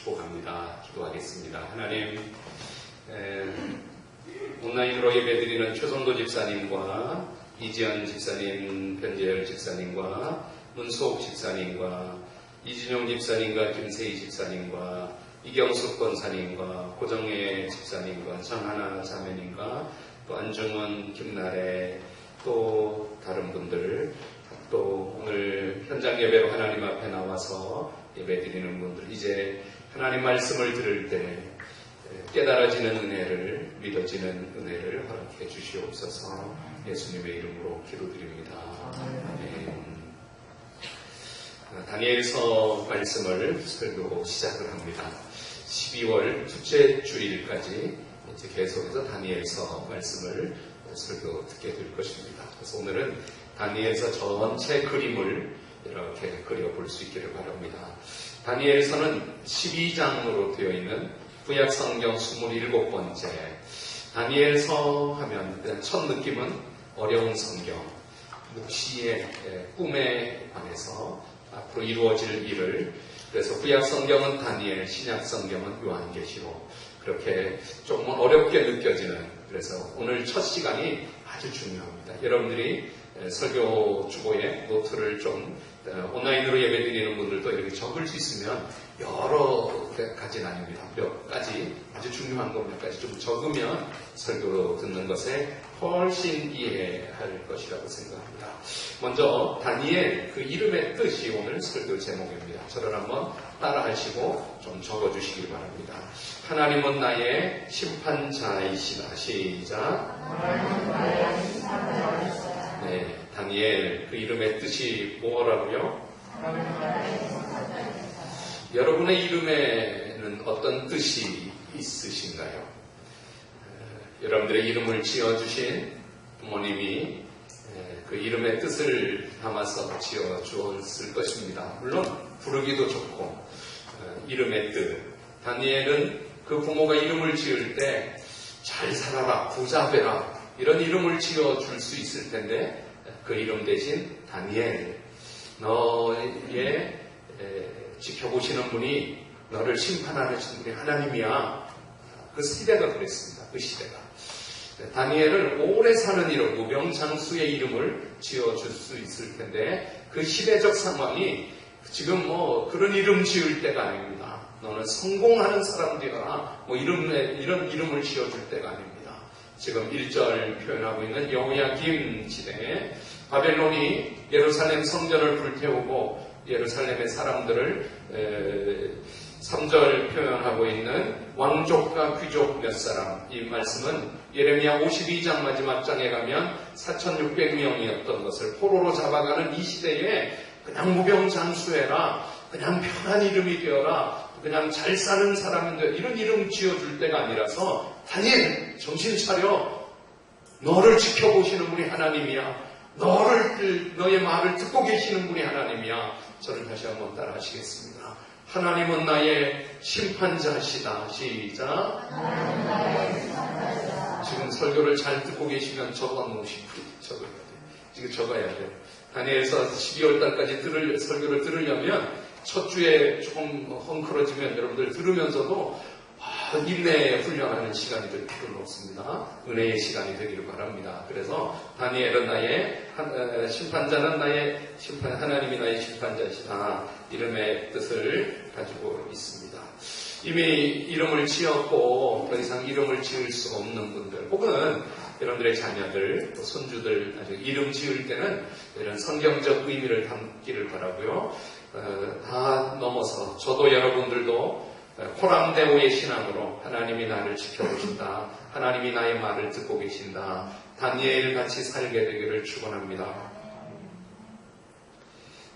축복합니다. 기도하겠습니다. 하나님, 온라인으로 예배드리는 최성도 집사님과 이지연 집사님, 변재열 집사님과 문수옥 집사님과 이진용 집사님과 김세희 집사님과 이경숙 권사님과 고정혜 집사님과 정하나 자매님과 또 안중원, 김나래, 또 다른 분들, 또 오늘 현장 예배로 하나님 앞에 나와서 예배드리는 분들, 이제 하나님 말씀을 들을 때 깨달아지는 은혜를, 믿어지는 은혜를 허락해 주시옵소서. 예수님의 이름으로 기도드립니다. 다니엘서 말씀을 설교 시작을 합니다. 12월 둘째 주일까지 이제 계속해서 다니엘서 말씀을 설교 듣게 될 것입니다. 그래서 오늘은 다니엘서 전체 그림을 이렇게 그려볼 수 있기를 바랍니다. 다니엘서는 12장으로 되어 있는 구약성경 27번째. 다니엘서 하면 첫 느낌은 어려운 성경, 묵시의 꿈에 관해서 앞으로 이루어질 일을, 그래서 구약성경은 다니엘, 신약성경은 요한계시록, 그렇게 조금 어렵게 느껴지는, 그래서 오늘 첫 시간이 아주 중요합니다. 여러분들이 설교 주보에 노트를 좀 온라인으로 예배드리는 분들도 이렇게 적을 수 있으면 여러 가지는 아닙니다. 몇 가지, 아주 중요한 것 몇 가지 좀 적으면 설교 듣는 것에 훨씬 이해할 것이라고 생각합니다. 먼저 다니엘, 그 이름의 뜻이 오늘 설교 제목입니다. 저를 한번 따라 하시고 좀 적어주시기 바랍니다. 하나님은 나의 심판자이시다. 시작. 하나님은 나의 심판자이시다. 네, 다니엘, 그 이름의 뜻이 뭐라고요? 여러분의 이름에는 어떤 뜻이 있으신가요? 여러분들의 이름을 지어주신 부모님이 그 이름의 뜻을 담아서 지어주었을 것입니다. 물론 부르기도 좋고 이름의 뜻. 다니엘은 그 부모가 이름을 지을 때 잘 살아라, 부자 되라, 이런 이름을 지어줄 수 있을 텐데 그 이름 대신 다니엘, 너의 지켜보시는 분이, 너를 심판하는 분이 하나님이야. 그 시대가 그랬습니다. 그 시대가. 다니엘을 오래 사는 이름, 무병장수의 이름을 지어줄 수 있을 텐데 그 시대적 상황이 지금 그런 이름 지을 때가 아닙니다. 너는 성공하는 사람 되어라, 이런 이름을 지어줄 때가 아닙니다. 지금 1절 표현하고 있는 여호야김 시대에 바벨론이 예루살렘 성전을 불태우고 예루살렘의 사람들을 3절 표현하고 있는 왕족과 귀족 몇 사람, 이 말씀은 예레미야 52장 마지막 장에 가면 4,600명이었던 것을 포로로 잡아가는 이 시대에 그냥 무병장수해라, 그냥 편한 이름이 되어라, 그냥 잘 사는 사람인데 이런 이름 지어줄 때가 아니라서 다니엘, 정신 차려. 너를 지켜보시는 분이 하나님이야. 너의 말을 듣고 계시는 분이 하나님이야. 저를 다시 한번 따라 하시겠습니다. 하나님은 나의 심판자시다. 시작. 하나님은 나의 심판자시다. 지금 설교를 잘 듣고 계시면 적어 놓으시고 적어야 돼. 지금 적어야 돼. 다니엘서 12월 달까지 설교를 들으려면 첫 주에 조금 헝클어지면 여러분들 들으면서도 인내에 훈련하는 시간이 될 필요는 없습니다. 은혜의 시간이 되기를 바랍니다. 그래서 다니엘은 나의 심판자는 하나님이 나의 심판자시다. 이름의 뜻을 가지고 있습니다. 이미 이름을 지었고 더 이상 이름을 지을 수 없는 분들, 혹은 여러분들의 자녀들, 또 손주들 아직 이름 지을 때는 이런 성경적 의미를 담기를 바라고요. 다 넘어서 저도 여러분들도 코람데오의 신앙으로 하나님이 나를 지켜보신다, 하나님이 나의 말을 듣고 계신다, 다니엘 같이 살게 되기를 축원합니다.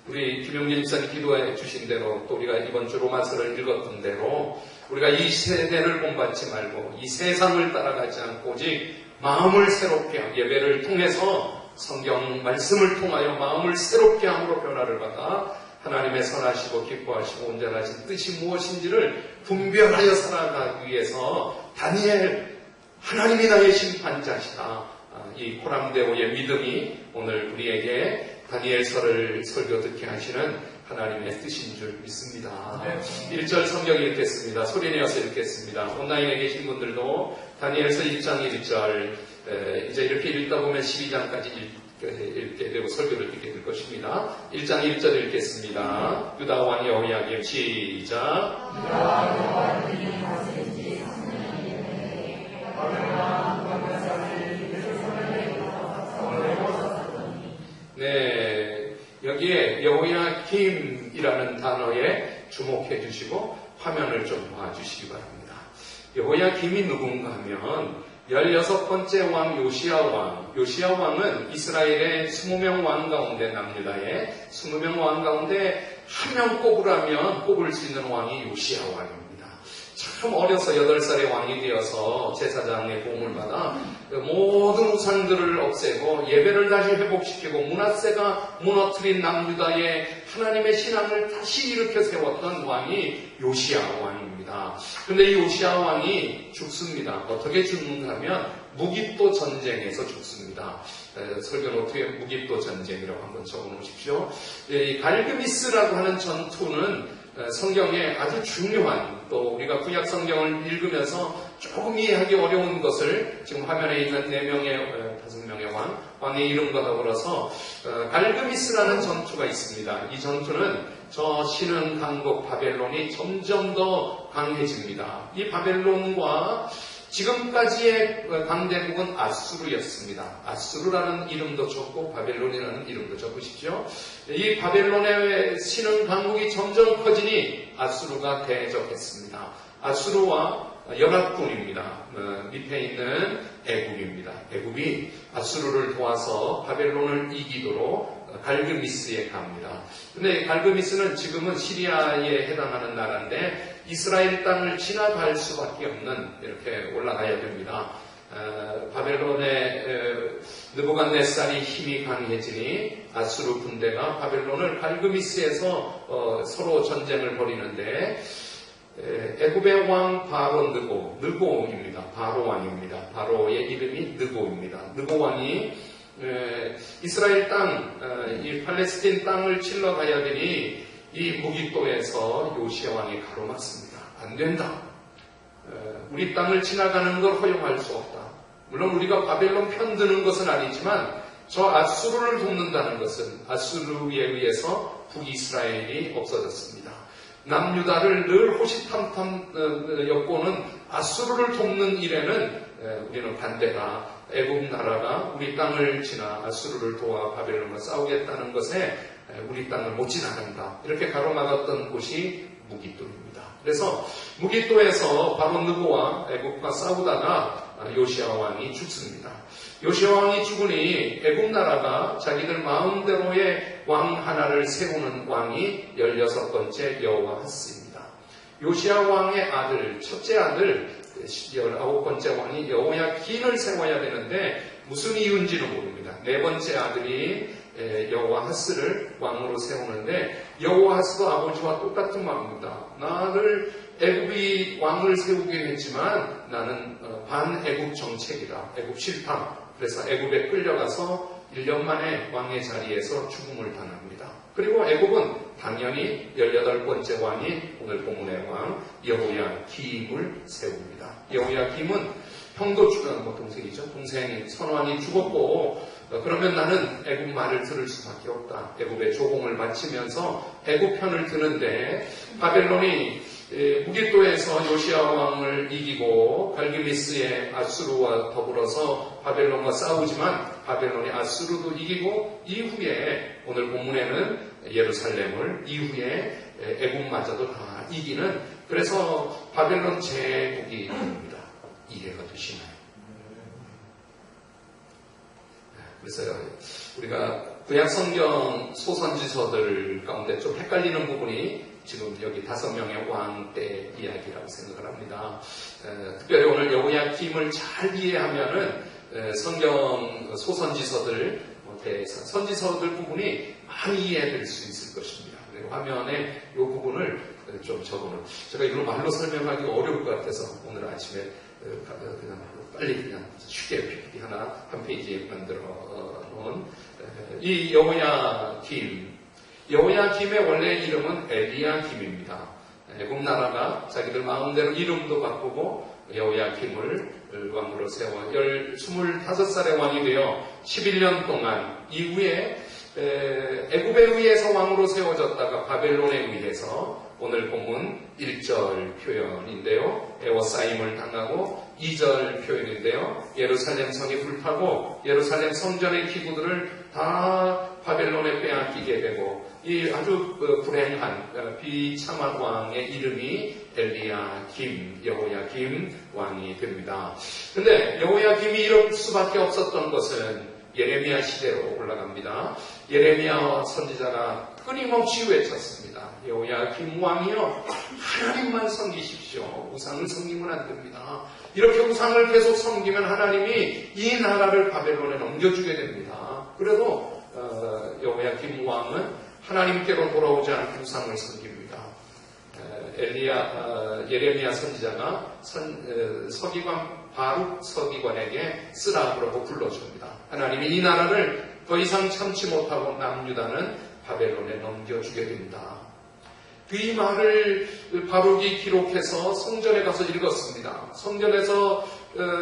우리 김용진 집사님 기도해 주신 대로, 또 우리가 이번 주 로마서를 읽었던 대로 우리가 이 세대를 본받지 말고 이 세상을 따라가지 않고 오직 마음을 새롭게 하고 예배를 통해서 성경 말씀을 통하여 마음을 새롭게 함으로 변화를 받아 하나님의 선하시고 기뻐하시고 온전하신 뜻이 무엇인지를 분별하여 살아가기 위해서 다니엘, 하나님이 나의 심판자시다. 이 코람데오의 믿음이 오늘 우리에게 다니엘서를 설교 듣게 하시는 하나님의 뜻인 줄 믿습니다. 1절 성경 읽겠습니다. 소리내어서 읽겠습니다. 온라인에 계신 분들도 다니엘서 1장 1절 이제 이렇게 읽다 보면 12장까지 읽게 되고 설교를 듣게 될 것입니다. 1장 1절 읽겠습니다. 유다 왕 여호야김 시작. 네, 여기에 여호야김이라는 단어에 주목해 주시고 화면을 좀 봐주시기 바랍니다. 여호야김이 누군가 하면 16번째 왕 요시야 왕. 요시야 왕은 이스라엘의 20명 왕 가운데 남유다의 20명 왕 가운데 한 명 꼽으라면 꼽을 수 있는 왕이 요시야 왕입니다. 참 어려서 8살의 왕이 되어서 제사장의 도움을 받아 모든 우상들을 없애고 예배를 다시 회복시키고 므낫세가 무너뜨린 남유다의 하나님의 신앙을 다시 일으켜 세웠던 왕이 요시야 왕입니다. 그런데 이 요시야 왕이 죽습니다. 어떻게 죽는가 하면 무깁도 전쟁에서 죽습니다. 설교 노트에 무깁도 전쟁이라고 한번 적어놓으십시오. 이 갈그미스라고 하는 전투는 성경에 아주 중요한, 또 우리가 구약 성경을 읽으면서 조금 이해하기 어려운 것을 지금 화면에 있는 5명의 왕의 이름과 더불어서 갈그미스라는 전투가 있습니다. 이 전투는 저 신흥 강국 바벨론이 점점 더 강해집니다. 이 바벨론과 지금까지의 강대국은 아수르였습니다. 아수르라는 이름도 적고 바벨론이라는 이름도 적으십시오. 이 바벨론의 신흥 강국이 점점 커지니 아수르가 대적했습니다. 아수르와 연합군입니다. 밑에 있는 애굽입니다. 애굽이 아수르를 도와서 바벨론을 이기도록 갈그미스에 갑니다. 근데 갈그미스는 지금은 시리아에 해당하는 나라인데 이스라엘 땅을 지나갈 수밖에 없는, 이렇게 올라가야 됩니다. 바벨론의 느부갓네살이 힘이 강해지니 아수르 군대가 바벨론을 갈그미스에서 서로 전쟁을 벌이는데 애굽의 왕 바로 느고입니다. 바로 왕입니다. 바로의 이름이 느고입니다. 느고 왕이 이스라엘 땅, 이 팔레스틴 땅을 칠러 가야 되니 이 무기토에서 요시야 왕이 가로막습니다. 안 된다. 우리 땅을 지나가는 걸 허용할 수 없다. 물론 우리가 바벨론 편드는 것은 아니지만 저 아수르를 돕는다는 것은 아수르에 의해서 북이스라엘이 없어졌습니다. 남유다를 늘 호시탐탐 엿보는 아수르를 돕는 일에는 우리는 반대다. 애굽 나라가 우리 땅을 지나 아수르를 도와 바벨론과 싸우겠다는 것에 우리 땅을 못 지나간다. 이렇게 가로막았던 곳이 무기토입니다. 그래서 무기토에서 바로 느고와 애굽과 싸우다가 요시야 왕이 죽습니다. 요시야 왕이 죽으니 애굽 나라가 자기들 마음대로의 왕 하나를 세우는 왕이 16번째 여호아하스입니다. 요시야 왕의 아들, 첫째 아들 19번째 왕이 여호야긴을 세워야 되는데 무슨 이유인지는 모릅니다. 네 번째 아들이 여호아하스를 왕으로 세우는데 여호아하스도 아버지와 똑같은 마음입니다. 나를 애굽이 왕을 세우긴 했지만 나는 반애굽 정책이다. 애굽 싫다. 그래서 애굽에 끌려가서 1년 만에 왕의 자리에서 죽음을 당합니다. 그리고 애굽은 당연히 18번째 왕이 오늘 본문의 왕 여호야김을 세웁니다. 여호야김은 형도 동생이죠. 동생 선왕이 죽었고 그러면 나는 애굽 말을 들을 수밖에 없다. 애굽의 조공을 바치면서 애굽 편을 드는데 바벨론이 무기토에서 요시야 왕을 이기고 갈그미스의 아수르와 더불어서 바벨론과 싸우지만 바벨론이 아수르도 이기고 이후에 오늘 본문에는 예루살렘을 이후에 애굽마저도 다 이기는, 그래서 바벨론 제국이 됩니다. 이해가 되시나요? 그래서 우리가 구약 성경 소선지서들 가운데 좀 헷갈리는 부분이 지금 여기 5명의 왕 때 이야기라고 생각을 합니다. 특별히 오늘 여호야김을 잘 이해하면은 성경 소선지서들 대해서 선지서들 부분이 많이 이해될 수 있을 것입니다. 그리고 화면에 이 부분을 좀 적어놓은, 제가 이걸 말로 설명하기 어려울 것 같아서 오늘 아침에 그냥 빨리 그냥 쉽게 PPT 하나 한 페이지에 만들어 놓은 이 여호야김, 여호야김의 원래 이름은 엘리야김입니다. 애굽 나라가 자기들 마음대로 이름도 바꾸고 여호야김을 왕으로 세워 25살의 왕이 되어 11년 동안 이후에 애굽에 의해서 왕으로 세워졌다가 바벨론에 의해서 오늘 본문 1절 표현인데요. 에워싸임을 당하고 2절 표현인데요. 예루살렘 성이 불타고 예루살렘 성전의 기구들을 다 바벨론에 빼앗기게 되고 이 아주 불행한 비참한 왕의 이름이 엘리야김, 여호야김 왕이 됩니다. 근데 여호야김이 이럴 수밖에 없었던 것은 예레미야 시대로 올라갑니다. 예레미야 선지자가 끊임없이 외쳤습니다. 여호야김 왕이여, 하나님만 섬기십시오. 우상을 섬기면 안 됩니다. 이렇게 우상을 계속 섬기면 하나님이 이 나라를 바벨론에 넘겨주게 됩니다. 그래도 여호야김 왕은 하나님께로 돌아오지 않고 우상을 섬깁니다. 예레미야 선지자가 서기관 바룩 서기관에게 쓰라 그러고 불러줍니다. 하나님이 이 나라를 더 이상 참지 못하고 남유다는 바벨론에 넘겨주게 됩니다. 이 말을 바룩이 기록해서 성전에 가서 읽었습니다. 성전에서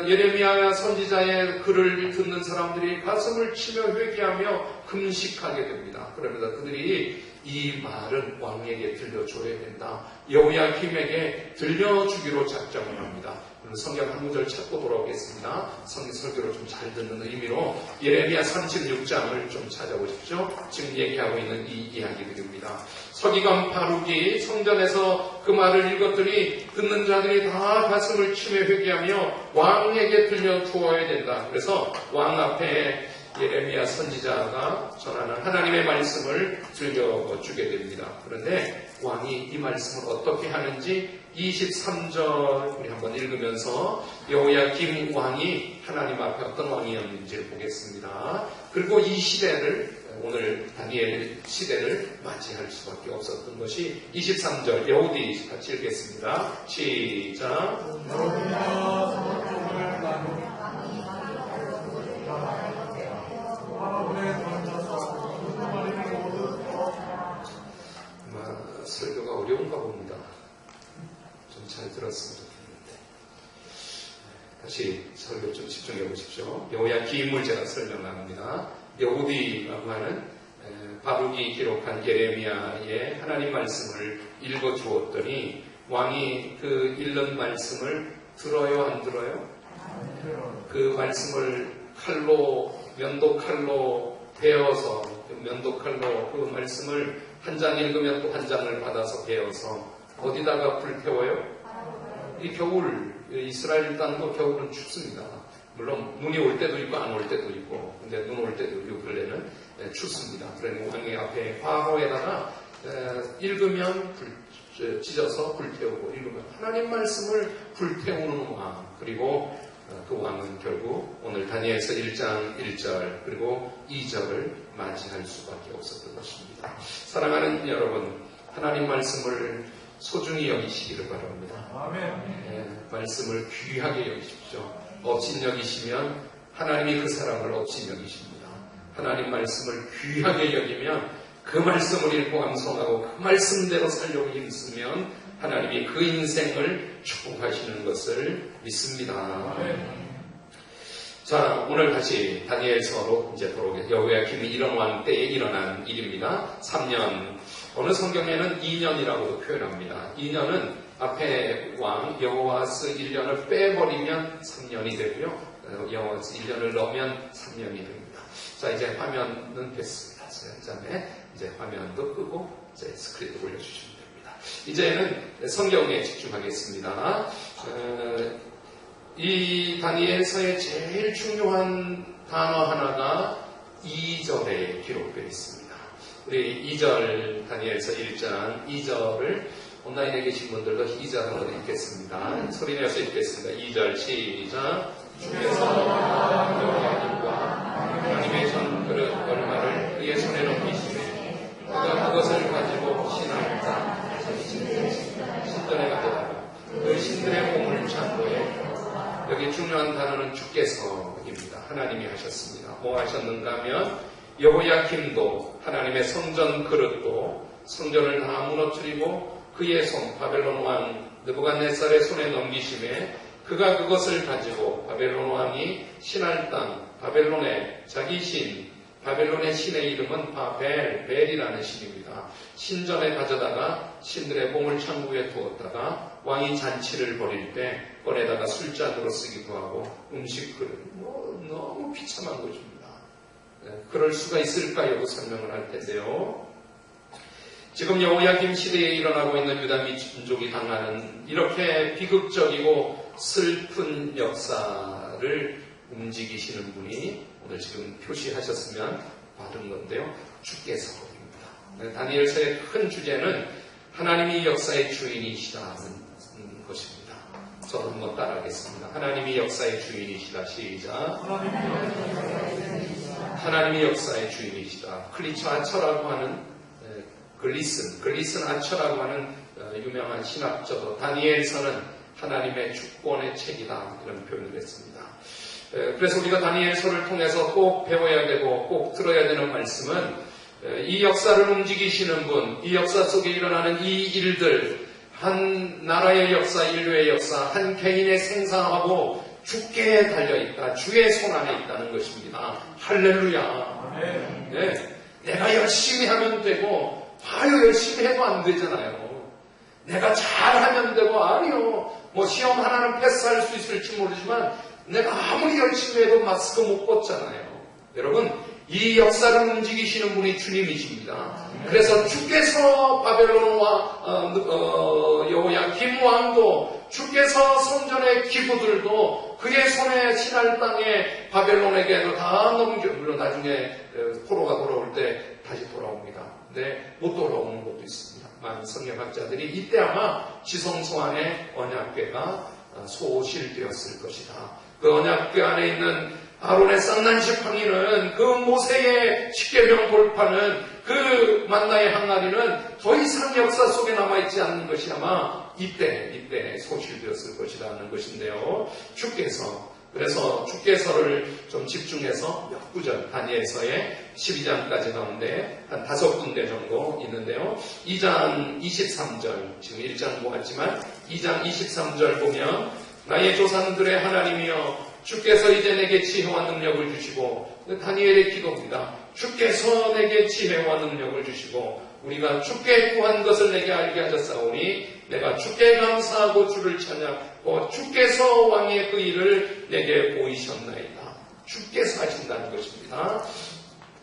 예레미야 선지자의 글을 듣는 사람들이 가슴을 치며 회개하며 금식하게 됩니다. 그러면서 그들이 이 말은 왕에게 들려줘야 된다. 여호야김에게 들려주기로 작정을 합니다. 성경 한 구절 찾고 돌아오겠습니다. 성경 설교를 좀 잘 듣는 의미로 예레미야 36장을 좀 찾아보십시오. 지금 얘기하고 있는 이 이야기들입니다. 서기관 바룩이 성전에서 그 말을 읽었더니 듣는 자들이 다 가슴을 치며 회개하며 왕에게 들려주어야 된다. 그래서 왕 앞에 예레미야 선지자가 전하는 하나님의 말씀을 들려주게 됩니다. 그런데 왕이 이 말씀을 어떻게 하는지 23절 우리 한번 읽으면서 여호야김 왕이 하나님 앞에 어떤 왕이었는지를 보겠습니다. 그리고 이 시대를 오늘 다니엘 시대를 맞이할 수밖에 없었던 것이 23절 여호디 같이 읽겠습니다. 시작. 설교가 어려운가 봅니다. 좀 잘 들었으면 좋겠는데. 다시 설교 좀 집중해 보십시오. 여호야김을 제가 설명합니다. 여호디라고 하는 바룩이 기록한 예레미야의 하나님 말씀을 읽어 주었더니 왕이 그 읽는 말씀을 들어요, 안 들어요? 그 말씀을 면도칼로 베어서 면도칼로 그 말씀을 한 장 읽으면 또 한 장을 받아서 베어서 어디다가 불태워요? 이 겨울, 이스라엘 땅도 겨울은 춥습니다. 물론 눈이 올 때도 있고 안 올 때도 있고, 근데 눈 올 때도 이 근래는 춥습니다. 그러니 왕의 앞에 화로에다가 읽으면 찢어서 불태우고, 읽으면 하나님 말씀을 불태우는 왕, 그리고 그 왕은 결국 오늘 다니엘서 1장 1절 그리고 2절을 맞이할 수밖에 없었던 것입니다. 사랑하는 여러분, 하나님 말씀을 소중히 여기시기를 바랍니다. 아멘. 말씀을 귀하게 여기십시오. 업신 여기시면 하나님이 그 사람을 업신 여기십니다. 하나님 말씀을 귀하게 여기면 그 말씀을 읽고 암송하고 그 말씀대로 살려고 힘쓰면 하나님이 그 인생을 축복하시는 것을 믿습니다. 자, 오늘 다시 다니엘서로 이제 돌아오겠습니다. 여호야김이 이런 왕 때에 일어난 일입니다. 3년. 어느 성경에는 2년이라고도 표현합니다. 2년은 앞에 왕 여호아스 1년을 빼버리면 3년이 되고요. 여호아스 1년을 넣으면 3년이 됩니다. 자, 이제 화면은 됐습니다. 그 다음에 이제 화면도 끄고 이제 스크린도 올려주시면 됩니다. 이제는 성경에 집중하겠습니다. 이 다니엘서의 제일 중요한 단어 하나가 2절에 기록되어 있습니다. 우리 2절 다니엘서 1장 2절을 온라인에 계신 분들도 2절 한번 읽겠습니다. 소리내서 읽겠습니다. 2절 시작. 주께서 여호야김과 하나님의 전 그릇 얼마를 그의 손에 넘기시되 그가 그것을 가지고 신을 따 신전에 가져다가 그 신들의 몸을 창고에. 여기 중요한 단어는 주께서입니다. 하나님이 하셨습니다. 뭐 하셨는가 하면 여호야김도 하나님의 성전 그릇도 성전을 다 무너뜨리고 그의 손 바벨론 왕 느부갓네살의 손에 넘기심에 그가 그것을 가지고 바벨론 왕이 신할 땅 바벨론의 자기 신 바벨론의 신의 이름은 벨이라는 신입니다. 신전에 가져다가 신들의 보물 창고에 두었다가 왕이 잔치를 벌일 때 꺼내다가 술잔으로 쓰기도 하고 음식 그릇 너무 비참한 것입니다. 그럴 수가 있을까요? 설명을 할 텐데요. 지금 여호야김 시대에 일어나고 있는 유다 민족이 당하는 이렇게 비극적이고 슬픈 역사를 움직이시는 분이 오늘 지금 표시하셨으면 받은 건데요. 주께서입니다. 다니엘서의 큰 주제는 하나님이 역사의 주인이시다는 것입니다. 저도 한번 따라하겠습니다. 하나님이 역사의 주인이시다. 시작. 하나님이 역사의 주인이시다. 클리처 아처라고 하는 글리슨 아처라고 하는 유명한 신학자도 다니엘서는 하나님의 주권의 책이다 이런 표현을 했습니다. 그래서 우리가 다니엘서를 통해서 꼭 배워야 되고 꼭 들어야 되는 말씀은 이 역사를 움직이시는 분, 이 역사 속에 일어나는 이 일들, 한 나라의 역사, 인류의 역사, 한 개인의 생사하고 주께 달려있다. 주의 손 안에 있다는 것입니다. 할렐루야. 네. 내가 열심히 하면 되고 봐요, 열심히 해도 안 되잖아요. 내가 잘하면 되고, 아니요. 뭐 시험 하나는 패스할 수 있을지 모르지만 내가 아무리 열심히 해도 마스크 못 벗잖아요. 여러분, 이 역사를 움직이시는 분이 주님이십니다. 그래서 주께서 바벨론과 여호야김 왕도 주께서 성전의 기구들도 그의 손에 신할 땅에 바벨론에게도 다 넘겨, 물론 나중에 포로가 돌아올 때 다시 돌아옵니다. 근데 못 돌아오는 것도 있습니다. 많은 성경학자들이 이때 아마 지성소 안에 언약궤가 소실되었을 것이다. 그 언약궤 안에 있는 아론의 쌍난 지팡이는 그 모세의 십계명 돌파는 그 만나의 항아리는 더 이상 역사 속에 남아있지 않는 것이 아마 이때 소실되었을 것이라는 것인데요. 그래서 주께서를 좀 집중해서 몇 구절 다니엘서의 12장까지 가운데 한 5군데 정도 있는데요. 2장 23절 지금 1장 보았지만 2장 23절 보면 나의 조상들의 하나님이여 주께서 이제 내게 지혜와 능력을 주시고 다니엘의 기도입니다. 주께서 내게 지혜와 능력을 주시고 우리가 주께 구한 것을 내게 알게 하셨사오니 내가 주께 감사하고 주를 찬양하고 주께서 왕의 그 일을 내게 보이셨나이다. 주께서 하신다는 것입니다.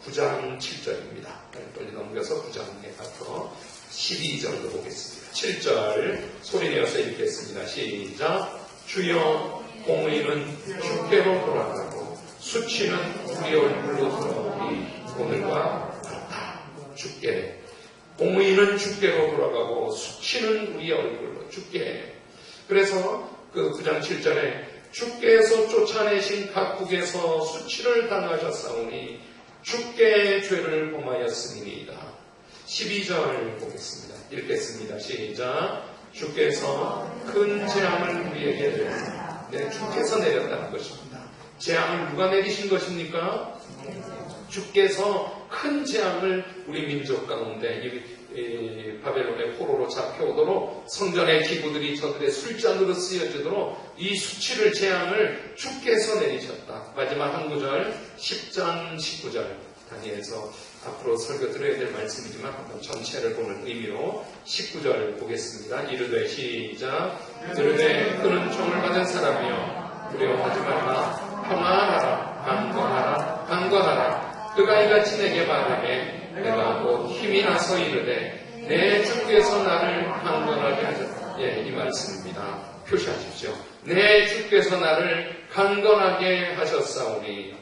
9장 7절입니다. 빨리 넘겨서 9장에 가서 12절로 보겠습니다. 7절 소리내어서 읽겠습니다. 시작. 주여 공의는 주께로 돌아가고 수치는 우리 얼굴로 돌아오니 오늘과 같다. 주께 공의는 주께로 돌아가고 수치는 우리 얼굴로 주께. 그래서 그 9장 7절에 주께서 쫓아내신 각국에서 수치를 당하셨사오니 주께 죄를 범하였음이니이다. 12절 보겠습니다. 읽겠습니다. 시작. 주께서 큰 재앙을 우리에게 내렸다. 네, 주께서 내렸다는 것입니다. 재앙을 누가 내리신 것입니까? 주께서 큰 재앙을 우리 민족 가운데 이 바벨론의 포로로 잡혀오도록 성전의 기구들이 저들의 술잔으로 쓰여지도록 이 수치를 재앙을 주께서 내리셨다. 마지막 한 구절 10장 19절 다니엘서 앞으로 설교 드려야 될 말씀이지만 한번 전체를 보는 의미로 19절 보겠습니다. 이르되 시작. 이르되 그는 총을 받은 사람이여 두려워하지 말라. 평안하라. 강건하라. 그가 이같이 내게 말하매 내가 곧 힘이 나서 이르되 내 주께서 나를 강건하게 하셨다. 이 말씀입니다. 표시하십시오. 내 주께서 나를 강건하게 하셨사오니.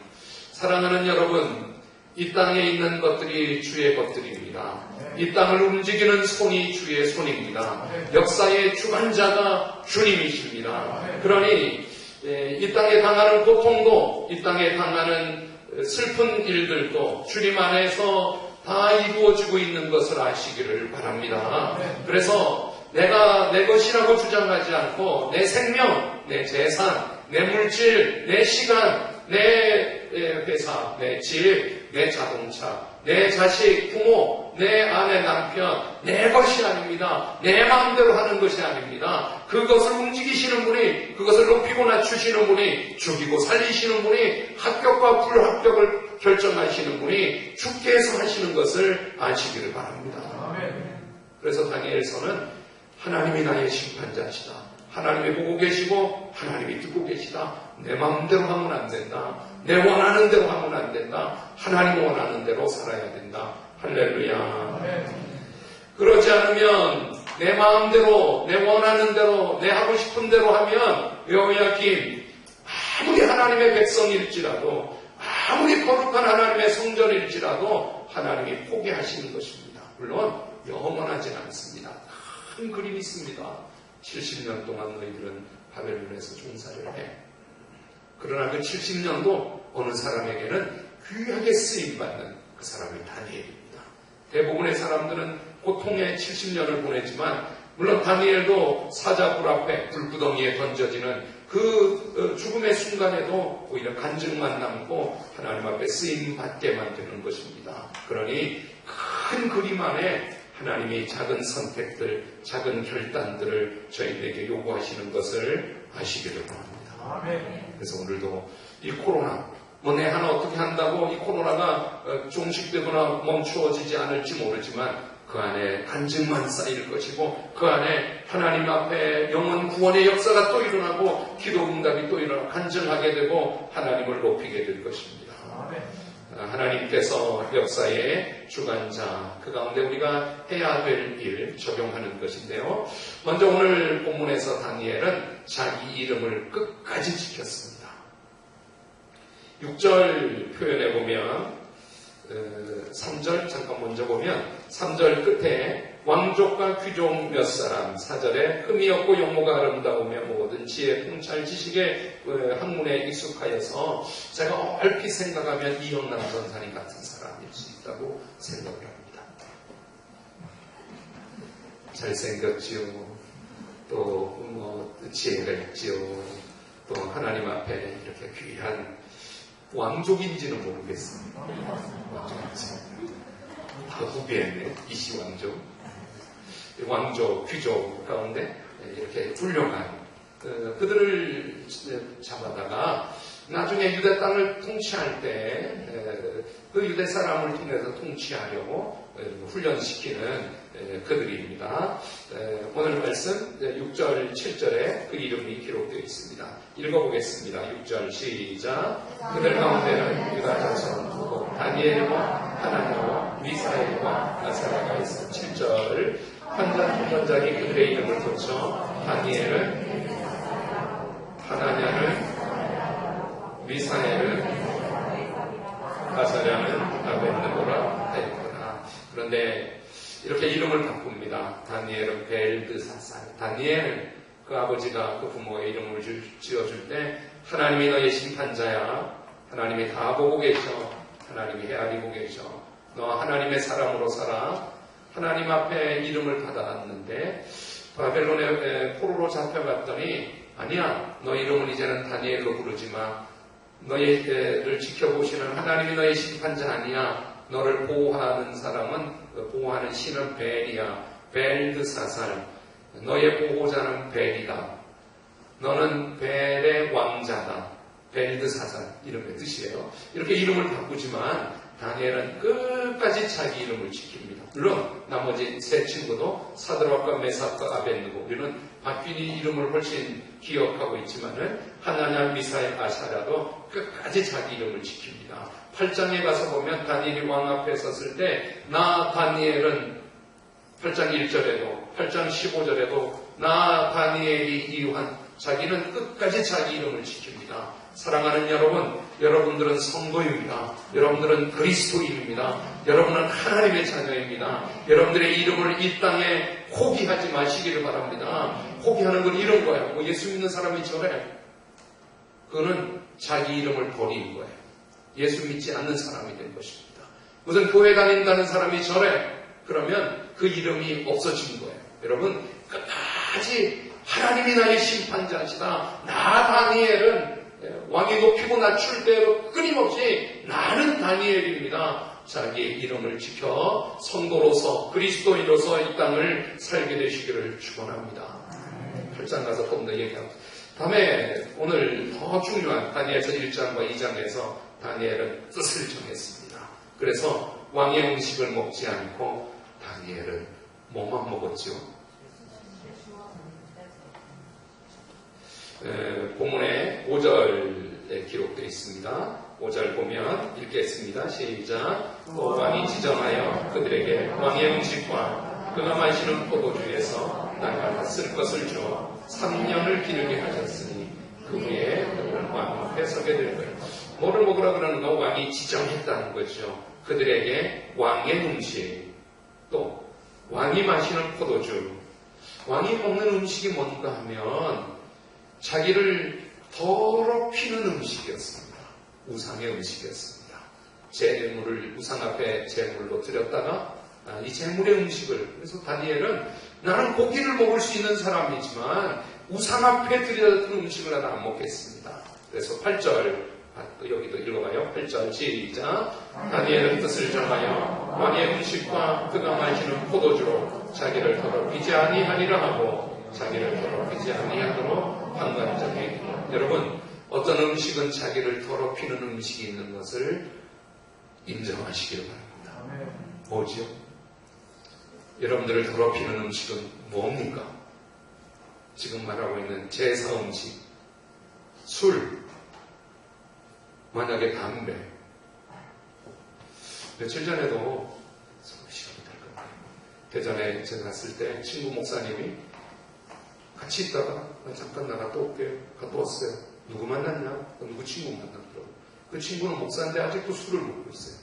사랑하는 여러분, 이 땅에 있는 것들이 주의 것들입니다. 이 땅을 움직이는 손이 주의 손입니다. 역사의 주관자가 주님이십니다. 그러니 이 땅에 당하는 고통도, 이 땅에 당하는 슬픈 일들도 주님 안에서 다 이루어지고 있는 것을 아시기를 바랍니다. 그래서 내가 내 것이라고 주장하지 않고 내 생명, 내 재산, 내 물질, 내 시간, 내 회사, 내 집, 내 자동차, 내 자식, 부모, 내 아내, 남편, 내 것이 아닙니다. 내 마음대로 하는 것이 아닙니다. 그것을 움직이시는 분이, 그것을 높이고 낮추시는 분이, 죽이고 살리시는 분이, 합격과 불합격을 결정하시는 분이 주께서 하시는 것을 아시기를 바랍니다. 그래서 다니엘서는 하나님이 나의 심판자시다. 하나님이 보고 계시고 하나님이 듣고 계시다. 내 마음대로 하면 안 된다. 내 원하는 대로 하면 안 된다. 하나님 원하는 대로 살아야 된다. 할렐루야. 그러지 않으면 내 마음대로, 내 원하는 대로, 내 하고 싶은 대로 하면 여호야김 아무리 하나님의 백성일지라도, 아무리 거룩한 하나님의 성전일지라도 하나님이 포기하시는 것입니다. 물론 영원하진 않습니다. 큰 그림이 있습니다. 70년 동안 너희들은 바벨론에서 종사를 해. 그러나 그 70년도 어느 사람에게는 귀하게 쓰임받는 그 사람이 다니엘입니다. 대부분의 사람들은 고통의 70년을 보내지만, 물론 다니엘도 사자불 앞에 불구덩이에 던져지는 그 죽음의 순간에도 오히려 간증만 남고 하나님 앞에 쓰임받게만 되는 것입니다. 그러니 큰 그림 안에 하나님이 작은 선택들, 작은 결단들을 저희들에게 요구하시는 것을 아시기를 바랍니다. 그래서 오늘도 이 코로나, 내 하나 어떻게 한다고 이 코로나가 종식되거나 멈추어지지 않을지 모르지만 그 안에 간증만 쌓일 것이고, 그 안에 하나님 앞에 영원 구원의 역사가 또 일어나고 기도 응답이 또 일어나고 간증하게 되고 하나님을 높이게 될 것입니다. 하나님께서 역사의 주관자, 그 가운데 우리가 해야 될 일 적용하는 것인데요. 먼저 오늘 본문에서 다니엘은 자기 이름을 끝까지 지켰습니다. 6절 표현해 보면 3절 잠깐 먼저 보면 3절 끝에 왕족과 귀족 몇 사람, 4절에 흠이 없고 용모가 아름다우며 모든 지혜, 통찰, 지식의 학문에 익숙하여서 제가 얼핏 생각하면 이영남 전사님 같은 사람일 수 있다고 생각을 합니다. 잘생겼지요. 또 지혜가 있지요. 또 하나님 앞에 이렇게 귀한 왕족인지는 모르겠습니다. 다 후배였네. 이시 왕족. 왕족, 귀족 가운데 이렇게 훌륭한 그들을 잡아다가 나중에 유대 땅을 통치할 때 그 유대 사람을 통해서 통치하려고 훈련시키는 그들입니다. 오늘 말씀 6절, 7절에 그 이름이 기록되어 있습니다. 읽어보겠습니다. 6절 시작. 그들 가운데는 유다 자손 두고 다니엘과 하나냐와 미사엘과 아사랴가 있어. 7절 한전작이 그들의 이름을 붙여 다니엘은 하나냐는 미사엘은 아사랴는 아벤느고라 하였구나. 그런데 이렇게 이름을 바꿉니다. 다니엘은 벨드사살. 다니엘, 그 아버지가 그 부모의 이름을 지어줄 때 하나님이 너의 심판자야. 하나님이 다 보고 계셔. 하나님이 헤아리고 계셔. 너 하나님의 사람으로 살아. 하나님 앞에 이름을 받아놨는데 바벨론의 포로로 잡혀갔더니 아니야. 너 이름은 이제는 다니엘로 부르지 마. 너희를 지켜보시는 하나님이 너의 심판자 아니야. 너를 보호하는 사람은, 보호하는 신은 벨이야. 벨드사살. 너의 보호자는 벨이다. 너는 벨의 왕자다. 벨드사살. 이름의 뜻이에요. 이렇게 이름을 바꾸지만 다니엘은 끝까지 자기 이름을 지킵니다. 물론 나머지 세 친구도 사드락과 메삭과 아벤느고, 우리는 바뀐 이름을 훨씬 기억하고 있지만은 하나냐, 미사엘, 아사랴도 끝까지 자기 이름을 지킵니다. 8장에 가서 보면 다니엘이 왕 앞에 섰을 때 나 다니엘은 8장 1절에도 8장 15절에도 나 다니엘이 이유한, 자기는 끝까지 자기 이름을 지킵니다. 사랑하는 여러분, 여러분들은 성도입니다. 여러분들은 그리스도인입니다. 여러분은 하나님의 자녀입니다. 여러분들의 이름을 이 땅에 포기하지 마시기를 바랍니다. 포기하는 건 이런 거예요. 예수 믿는 사람이 저래. 그거는 자기 이름을 버린 거예요. 예수 믿지 않는 사람이 된 것입니다. 무슨 교회 다닌다는 사람이 저래. 그러면 그 이름이 없어진 거예요. 여러분, 끝까지 하나님이 나의 심판자시다. 나 다니엘은 왕이 높이고 낮출 대로 끊임없이 나는 다니엘입니다. 자기 이름을 지켜 성도로서 그리스도인으로서 이 땅을 살게 되시기를 축원합니다. 8장 가서 좀 더 얘기합니다. 다음에 오늘 더 중요한 다니엘서 1장과 2장에서 다니엘은 뜻을 정했습니다. 그래서 왕의 음식을 먹지 않고 다니엘은 뭐만 먹었죠? 본문에 5절에 기록되어 있습니다. 5절 보면 읽겠습니다. 시작. 또 왕이 지정하여 그들에게 왕의 음식과 그가 마시는 포도주에서 나가 쓸 것을 줘 3년을 기르게 하셨으니 그 후에 그들은 왕 앞에 서게 될 거예요. 뭐를 먹으라 그러는가? 왕이 지정했다는 거죠. 그들에게 왕의 음식, 또 왕이 마시는 포도주. 왕이 먹는 음식이 뭔가 하면 자기를 더럽히는 음식이었습니다. 우상의 음식이었습니다. 제물을 우상 앞에 제물로 드렸다가 이 제물의 음식을, 그래서 다니엘은 나는 고기를 먹을 수 있는 사람이지만 우상 앞에 드렸던 음식을 나는 안 먹겠습니다. 그래서 8절 여기도 읽어봐요. 8절 시작. 다니엘은 뜻을 정하여 왕의 음식과 그가 마시는 포도주로 자기를 더럽히지 아니하니라 하고 자기를 더럽히지 아니하도록 판관장에게. 여러분, 어떤 음식은 자기를 더럽히는 음식이 있는 것을 인정하시길 바랍니다. 뭐죠? 여러분들을 더럽히는 음식은 뭡니까? 지금 말하고 있는 제사 음식, 술, 만약에 담배. 며칠 전에도 시간이 될 것 같아요. 대전에 제가 갔을 때 친구 목사님이 같이 있다가 잠깐 나갔다 올게요. 갔다 왔어요. 누구 만났냐? 누구 친구 만났더라고요. 그 친구는 목사인데 아직도 술을 먹고 있어요.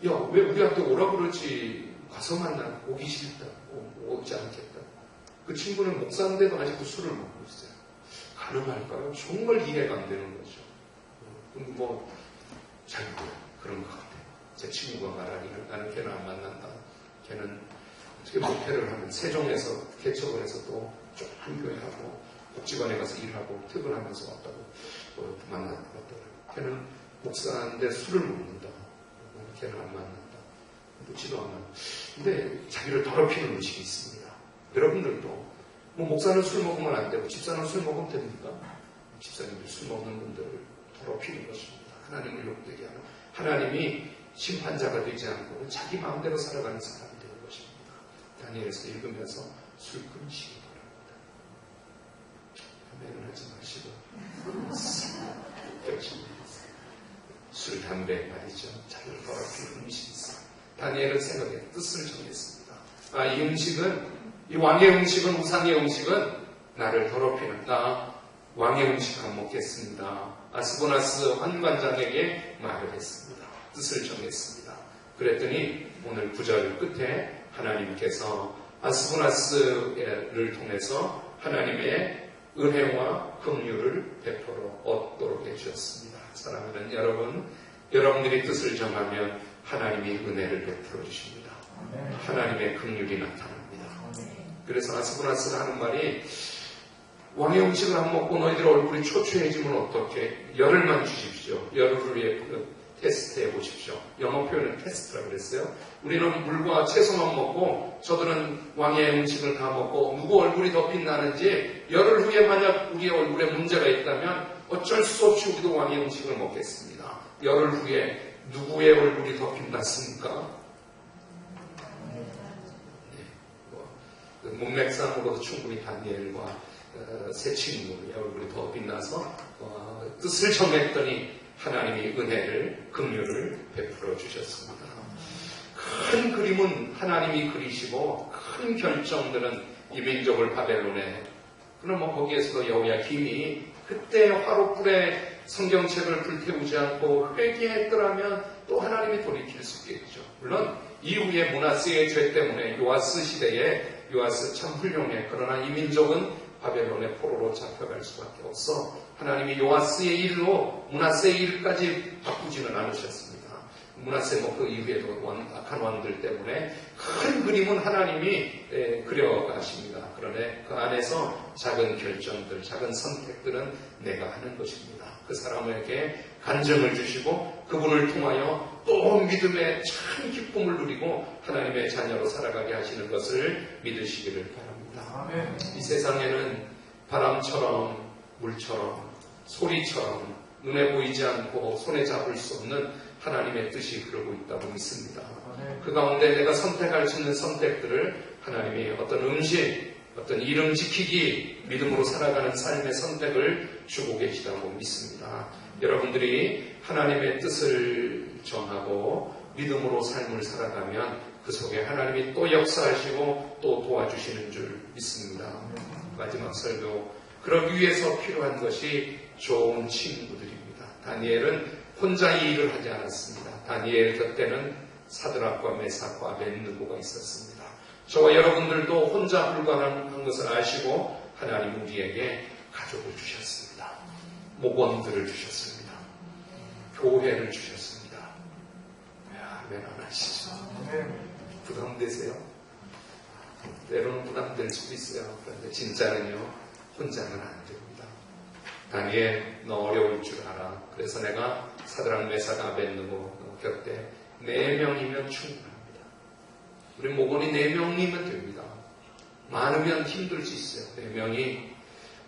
야, 왜 우리한테 오라 그러지? 가서 만나. 오기 싫다. 오지 않겠다. 그 친구는 목사인데도 아직도 술을 먹고 있어요. 가능할까요? 정말 이해가 안 되는 거죠. 잘 그런 것 같아요. 제 친구가 말하기를 나는 걔는 안 만난다. 걔는 어떻게 목회를 하면 세종에서 개척을 해서 또 한 교회 하고 복지관에 가서 일하고 퇴근하면서 왔다고 만났다고. 걔는 목사인데 술을 먹는다. 걔는 안 만난다. 묻지도 않아. 근데 자기를 더럽히는 음식이 있습니다. 여러분들도 목사는 술 먹으면 안 되고 집사는 술 먹으면 됩니까? 집사님들 술 먹는 분들을 더럽히는 것입니다. 하나님을 욕되게 하는, 하나님이 심판자가 되지 않고 자기 마음대로 살아가는 사람이 되는 것입니다. 다니엘에서 읽으면서 술 끊으시기 바랍니다. 아멘을 하지 마시고 술, 담배 말이죠. 자기를 더럽히는 음식이 있어요. 다니엘은 생각에 뜻을 정했습니다. 이 음식은, 이 왕의 음식은, 우상의 음식은 나를 더럽히는, 나 왕의 음식 안 먹겠습니다. 아스보나스 환관장에게 말을 했습니다. 뜻을 정했습니다. 그랬더니 오늘 9절 끝에 하나님께서 아스보나스를 통해서 하나님의 은혜와 긍휼을 베풀어 얻도록 해주셨습니다. 사랑하는 여러분, 여러분들이 뜻을 정하면 하나님이 은혜를 베풀어 주십니다. 하나님의 긍휼이 나타납니다. 그래서 아스보나스가 하는 말이, 왕의 음식을 안 먹고 너희들 얼굴이 초췌해지면 어떻게? 열흘만 주십시오. 열흘을 위해 테스트해 보십시오. 영어 표현은 테스트라고 그랬어요. 우리는 물과 채소만 먹고 저들은 왕의 음식을 다 먹고 누구 얼굴이 더 빛나는지, 열흘 후에 만약 우리의 얼굴에 문제가 있다면 어쩔 수 없이 우리도 왕의 음식을 먹겠습니다. 열흘 후에 누구의 얼굴이 더 빛났습니까? 문맥상으로도 충분히 다니엘과 세 친구의 얼굴이 더 빛나서 뜻을 정했더니 하나님이 은혜를, 긍휼을 베풀어 주셨습니다. 큰 그림은 하나님이 그리시고 큰 결정들은 이 민족을 바벨론에, 그럼 거기에서도 여호야김이 그때 화롯불에 성경책을 불태우지 않고 회개했더라면 또 하나님이 돌이킬 수 있겠죠. 물론 이후에 므낫세의 죄 때문에 요아스 시대에, 요아스 참 훌륭해. 그러나 이 민족은 바벨론의 포로로 잡혀갈 수밖에 없어 하나님이 요아스의 일로 므낫세의 일까지 바꾸지는 않으셨습니다. 므낫세 그 이후에도 악한 왕들 때문에 큰 그림은 하나님이 그려가십니다. 그런데 그 안에서 작은 결정들, 작은 선택들은 내가 하는 것입니다. 그 사람에게 간증을 주시고 그분을 통하여 또 믿음의 참 기쁨을 누리고 하나님의 자녀로 살아가게 하시는 것을 믿으시기를 바랍니다. 아멘. 이 세상에는 바람처럼 물처럼 소리처럼 눈에 보이지 않고 손에 잡을 수 없는 하나님의 뜻이 흐르고 있다고 믿습니다. 그 가운데 내가 선택할 수 있는 선택들을 하나님이 어떤 음식, 어떤 이름 지키기, 믿음으로 살아가는 삶의 선택을 주고 계시다고 믿습니다. 여러분들이 하나님의 뜻을 정하고 믿음으로 삶을 살아가면 그 속에 하나님이 또 역사하시고 또 도와주시는 줄 믿습니다. 마지막 설교, 그러기 위해서 필요한 것이 좋은 친구들입니다. 다니엘은 혼자 이 일을 하지 않았습니다. 다니엘 곁에는 사드락과 메삭과 아벳느고가 있었습니다. 저와 여러분들도 혼자 불가능한 것을 아시고 하나님 우리에게 가족을 주셨습니다. 목원들을 주셨습니다. 교회를 주셨습니다. 아멘 안 하시죠? 부담되세요? 때로는 부담될 수도 있어요. 그런데 진짜는요, 혼자는 안 됩니다. 다니엘, 너 어려울 줄 알아. 그래서 내가 사드락, 메삭, 아벳느고 곁에 4명이면 충분합니다. 우리 목원이 4명이면 됩니다. 많으면 힘들 수 있어요. 4명이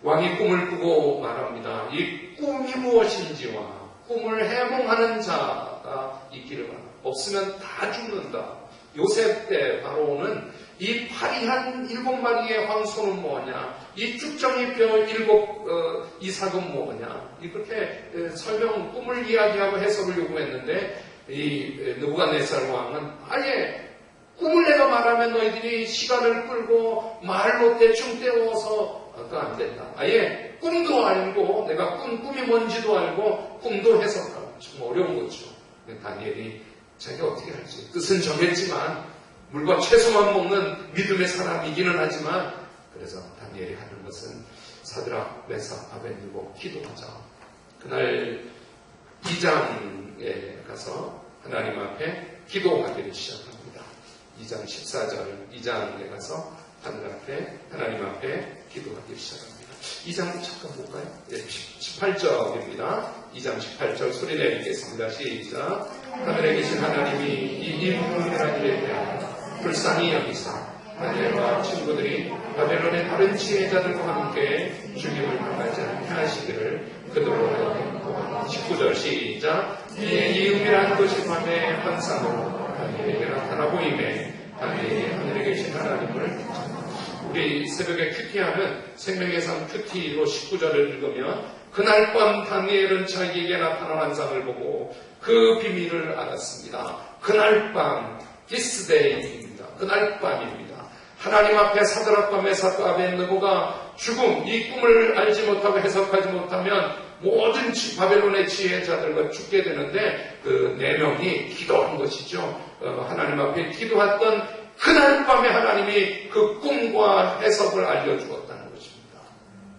왕이 꿈을 꾸고 말합니다. 이 꿈이 무엇인지와 꿈을 해몽하는 자가 있기를 바랍니다. 없으면 다 죽는다. 요셉 때 바로는 이 파리한 7마리의 황소는 뭐냐, 이 쭉정이 뼈 7 이삭은 뭐냐, 이렇게 설명, 꿈을 이야기하고 해석을 요구했는데 이 느부갓네살 왕은 아예 꿈을 내가 말하면 너희들이 시간을 끌고 말로 대충 때워서 그거 안 된다. 아예 꿈도 알고 내가 꿈이 뭔지도 알고 꿈도 해석하고 참 어려운 거죠. 다니엘이 자기가 어떻게 할지 뜻은 정했지만 물과 채소만 먹는 믿음의 사람이기는 하지만 그래서 다니엘이 하는 것은 사드락, 메삭, 아벳느고 기도하자. 그날 2장에 가서 하나님 앞에 기도하기를 시작합니다. 2장 14절 2장에 가서 하나님 앞에 기도하기 시작합니다. 2장 잠깐 볼까요? 18절입니다. 2장 18절 소리 내리겠습니다. 시작. 하늘에 계신 하나님이 이 일꾼이라는 일에 대한 불쌍히 여기사 다니엘과 친구들이 바벨론의 다른 지혜자들과 함께 죽임을 당하지 않게 하시기를 그들로 하여 19절 시작. 이에 이음이라는 것이 밤의 환상으로 다니엘에게 나타나고 임해 다니엘이 하늘에 계신 하나님을 우리 새벽에 큐티하는 생명의 삶 큐티로 19절을 읽으면 그날 밤 다니엘은 자기에게 나타난 환상을 보고 그 비밀을 알았습니다. 그날 밤 This day입니다. 그날 밤입니다. 하나님 앞에 사드락과 메삭과 아벳느고가 죽음, 이 꿈을 알지 못하고 해석하지 못하면 모든 바벨론의 지혜자들과 죽게 되는데 그 4명이 기도한 것이죠. 하나님 앞에 기도했던 그날 밤에 하나님이 그 꿈과 해석을 알려주었다는 것입니다.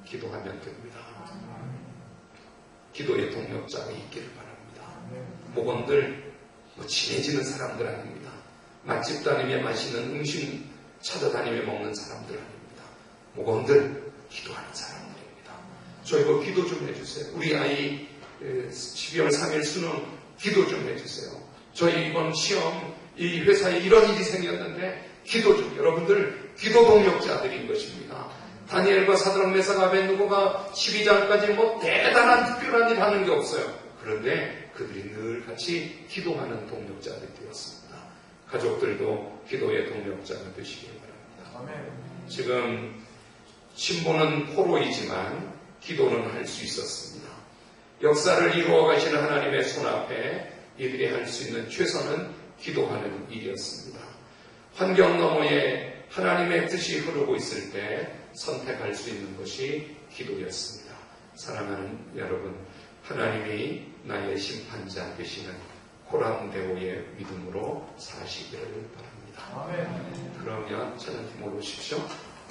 기도하면 됩니다. 기도의 동력자가 있기를 바랍니다. 목원들 친해지는 사람들 아닙니다. 맛집 다니며 맛있는 음식 찾아다니며 먹는 사람들 아닙니다. 목원들 기도하는 사람들입니다. 저희가 기도 좀 해주세요. 우리 아이 12월 3일 수능 기도 좀 해주세요. 저희 이번 시험 이 회사에 이런 일이 생겼는데 기도 좀, 여러분들 기도 동력자들인 것입니다. 다니엘과 사드락, 메삭, 아벳느고가 12장까지 뭐 대단한 특별한 일 하는 게 없어요. 그런데 그들이 늘 같이 기도하는 동력자들이 되었습니다. 가족들도 기도의 동력자가 되시길 바랍니다. 지금 신보는 포로이지만 기도는 할 수 있었습니다. 역사를 이루어 가시는 하나님의 손 앞에 이들이 할 수 있는 최선은 기도하는 일이었습니다. 환경 너머에 하나님의 뜻이 흐르고 있을 때 선택할 수 있는 것이 기도였습니다. 사랑하는 여러분, 하나님이 나의 심판자 되시는 호랑대오의 믿음으로 사시기를 바랍니다. 그러면 저는 힘을 오십시오.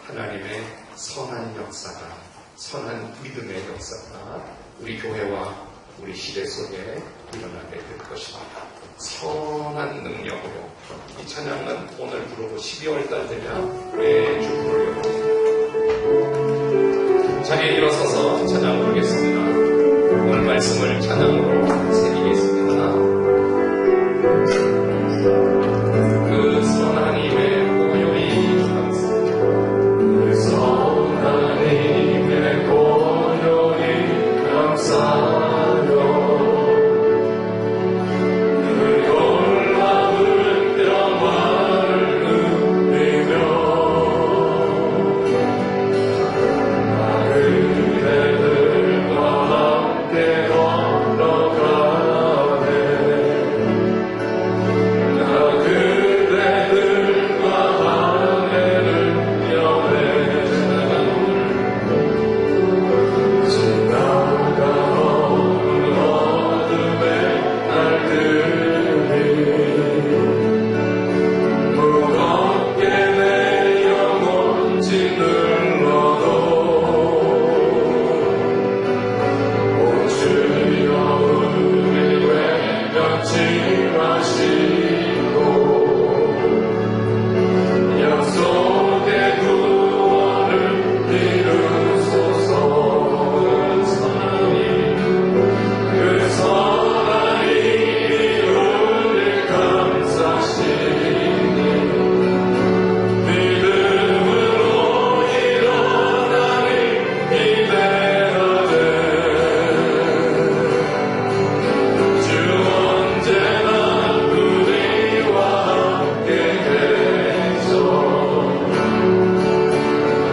하나님의 선한 역사가, 선한 믿음의 역사가 우리 교회와 우리 시대 속에 일어나게 될 것입니다. 선한 능력으로 이 찬양은 오늘 부르고 12월달 되면 매주 부르려고 합니다. 자리에 일어서서 찬양 부르겠습니다. 오늘 말씀을 찬양으로 새기겠습니다. 그 선한 힘에 고요히 감사합니다. 그 선한 힘에 고요히 감사하며 그 놀라운 평화를 누리며 나 그대들과 함께 걸어가네. 나 그대들과 하늘을 여네. 지나가는 어둠의 날들이 무겁게 내 영혼 짓눌러도 오 주여 우리 외면치 마시고 약속의 구원을 이루소서. 그 선한 힘이 우리 감사시니 믿음으로 일어나니 기대하네. 주 언제나 우리와 함께 계셔.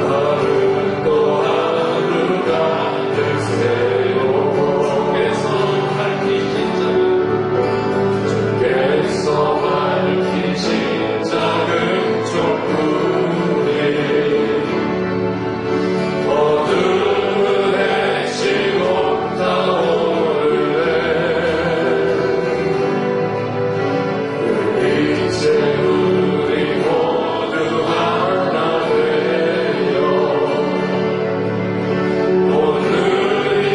하루도 하루가 늘 새로워. 주께서 밝히신 작은 촛불이 어둠을 헤치고 타오르네. 이제 우리 모두 하나 되어 오늘의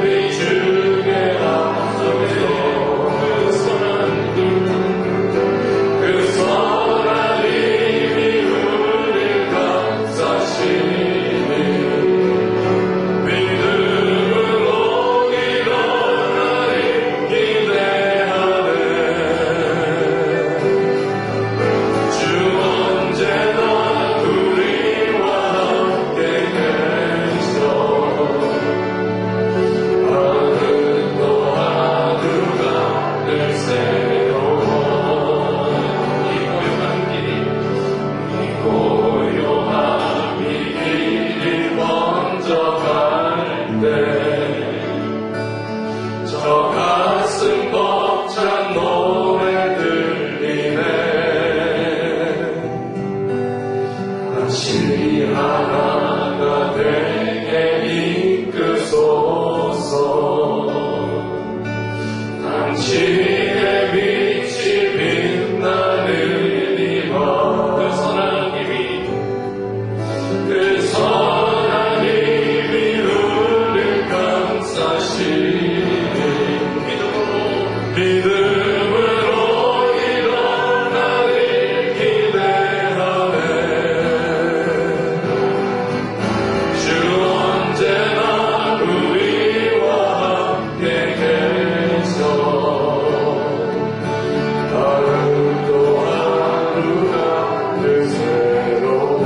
비추게 하소서. 그 선한 힘이 우리 감사시니 믿음으로 일어나리 기대하네. 주 언제나 우리와 함께 계셔. 하루도 하루가 늘 새로워. 이 고요한 길이 먼저 갈 때 저 가슴 벅찬 노래 들리네. 다시 하나가 되게 이끄소서. 당신의 빛이 빛나는 이와 그 선한 힘이 우리 감사시니 믿음으로 일어나리 기대하네. 주 언제나 우리와 함께 계셔. 하루도 하루가 늘 새로워.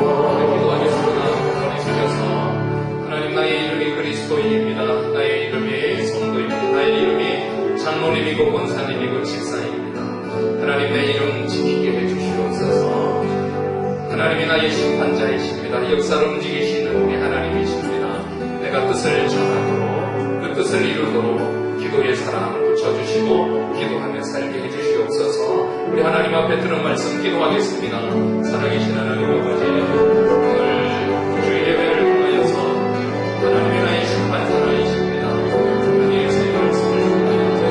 하나님, 나의 이름이 그리스도인입니다. 나의 이름이 성도입니다. 나의 이름이 장로님이고 권사님이고 집사입니다. 하나님, 내 이름 지키게 해주시옵소서. 하나님이 나의 심판자이십니다. 역사를 움직이시는 우리 하나님이십니다. 내가 뜻을 전하도록 그 뜻을 이루도록 기도의 사랑을 붙여주시고 기도하며 살게 해주시옵소서. 우리 하나님 앞에 들은 말씀 기도하겠습니다. 살아계신 하나님 아버지, 오늘 주의 예배를 통하여서 하나님의 나의 심판자이십니다. 하나님의 말씀을 통하여서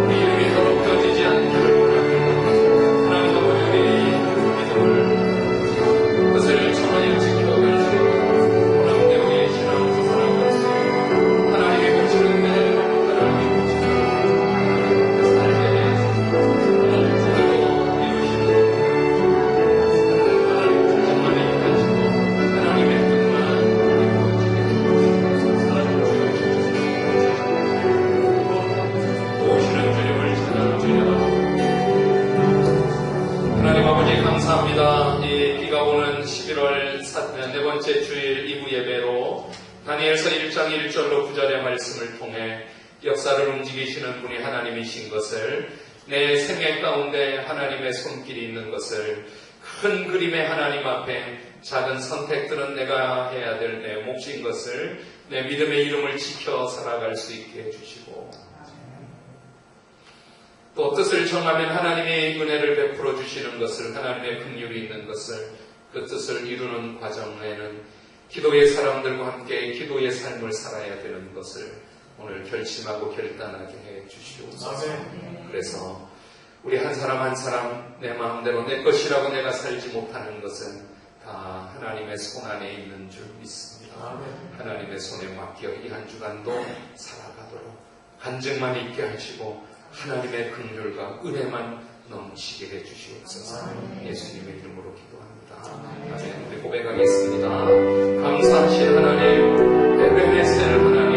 우리 이름이 더럽혀지지 않기를 바랍니다. 하나님 아버지, 우리 믿음을 뜻을 전하여 지키고 가시고 하나님의 우리의 신앙을 살아갈 수 있고 하나님의 보시는 내 하나님의 보시는 살게 해주시옵소서. 다니엘서 1장 1절로 9절의 말씀을 통해 역사를 움직이시는 분이 하나님이신 것을, 내 생애 가운데 하나님의 손길이 있는 것을, 큰 그림의 하나님 앞에 작은 선택들은 내가 해야 될 내 몫인 것을, 내 믿음의 이름을 지켜 살아갈 수 있게 해주시고, 또 뜻을 정하면 하나님의 은혜를 베풀어 주시는 것을, 하나님의 긍휼이 있는 것을, 그 뜻을 이루는 과정에는 기도의 사람들과 함께 기도의 삶을 살아야 되는 것을 오늘 결심하고 결단하게 해 주시옵소서. 그래서 우리 한 사람 한 사람 내 마음대로 내 것이라고 내가 살지 못하는 것은 다 하나님의 손 안에 있는 줄 믿습니다. 하나님의 손에 맡겨 이 한 주간도 살아가도록 간증만 있게 하시고 하나님의 긍휼과 은혜만 넘치게 해주시옵소서. 예수님의 이름으로 기도합니다. 아멘. 우리 고백하겠습니다. 감사하신 하나님, 에베네셀 하나님,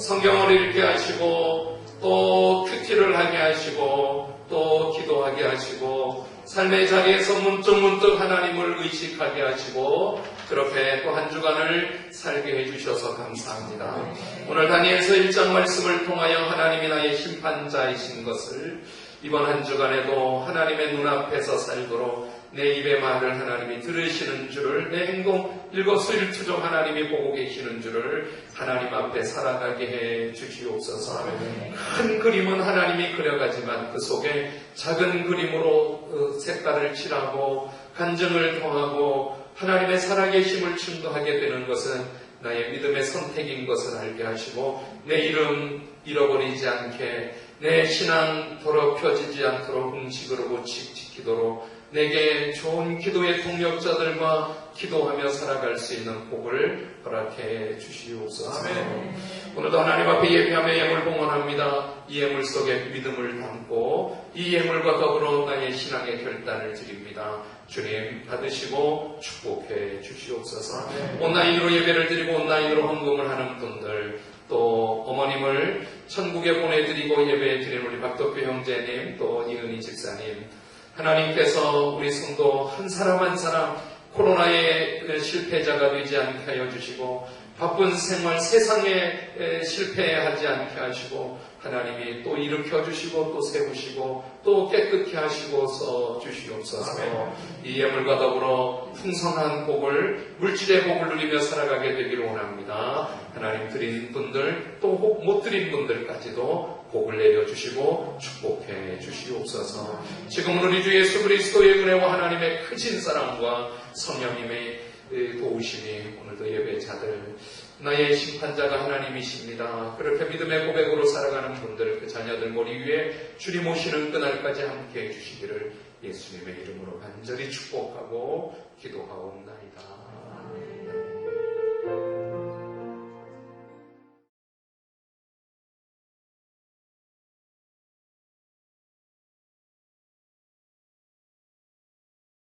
성경을 읽게 하시고 또 큐티를 하게 하시고 또 기도하게 하시고 삶의 자리에서 문득문득 하나님을 의식하게 하시고 그렇게 또 한 주간을 살게 해주셔서 감사합니다. 오늘 다니엘서 1장 말씀을 통하여 하나님이 나의 심판자이신 것을 이번 한 주간에도 하나님의 눈앞에서 살도록 내 입의 말을 하나님이 들으시는 줄을, 내 행동 일거수일투족 하나님이 보고 계시는 줄을 하나님 앞에 살아가게 해 주시옵소서. 큰 그림은 하나님이 그려가지만 그 속에 작은 그림으로 색깔을 칠하고 간증을 더하고 하나님의 살아계심을 증거하게 되는 것은 나의 믿음의 선택인 것을 알게 하시고 내 이름 잃어버리지 않게 내 신앙 더럽혀지지 않도록 음식으로 지키도록 내게 좋은 기도의 동력자들과 기도하며 살아갈 수 있는 복을 허락해 주시옵소서. 아멘. 오늘도 하나님 앞에 예배하며 예물 봉헌합니다. 이 예물 속에 믿음을 담고 이 예물과 더불어 나의 신앙의 결단을 드립니다. 주님 받으시고 축복해 주시옵소서. 온라인으로 예배를 드리고 온라인으로 헌금을 하는 분들, 또 어머님을 천국에 보내드리고 예배 드리는 우리 박덕규 형제님, 또 이은희 집사님, 하나님께서 우리 성도 한 사람 한 사람 코로나의 실패자가 되지 않게 하여 주시고 바쁜 생활 세상에 실패하지 않게 하시고 하나님이 또 일으켜 주시고 또 세우시고 또 깨끗히 하시고서 주시옵소서. 이 예물과 더불어 풍성한 복을 물질의 복을 누리며 살아가게 되기를 원합니다. 하나님 드린 분들 또 못 드린 분들까지도 복을 내려주시고 축복해 주시옵소서. 지금 우리 주 예수 그리스도의 은혜와 하나님의 크신 사랑과 성령님의 도우심이 오늘도 예배자들 나의 심판자가 하나님이십니다. 그렇게 믿음의 고백으로 살아가는 분들 그 자녀들 머리 위에 주님 오시는 그날까지 함께해 주시기를 예수님의 이름으로 간절히 축복하고 기도하옵나이다.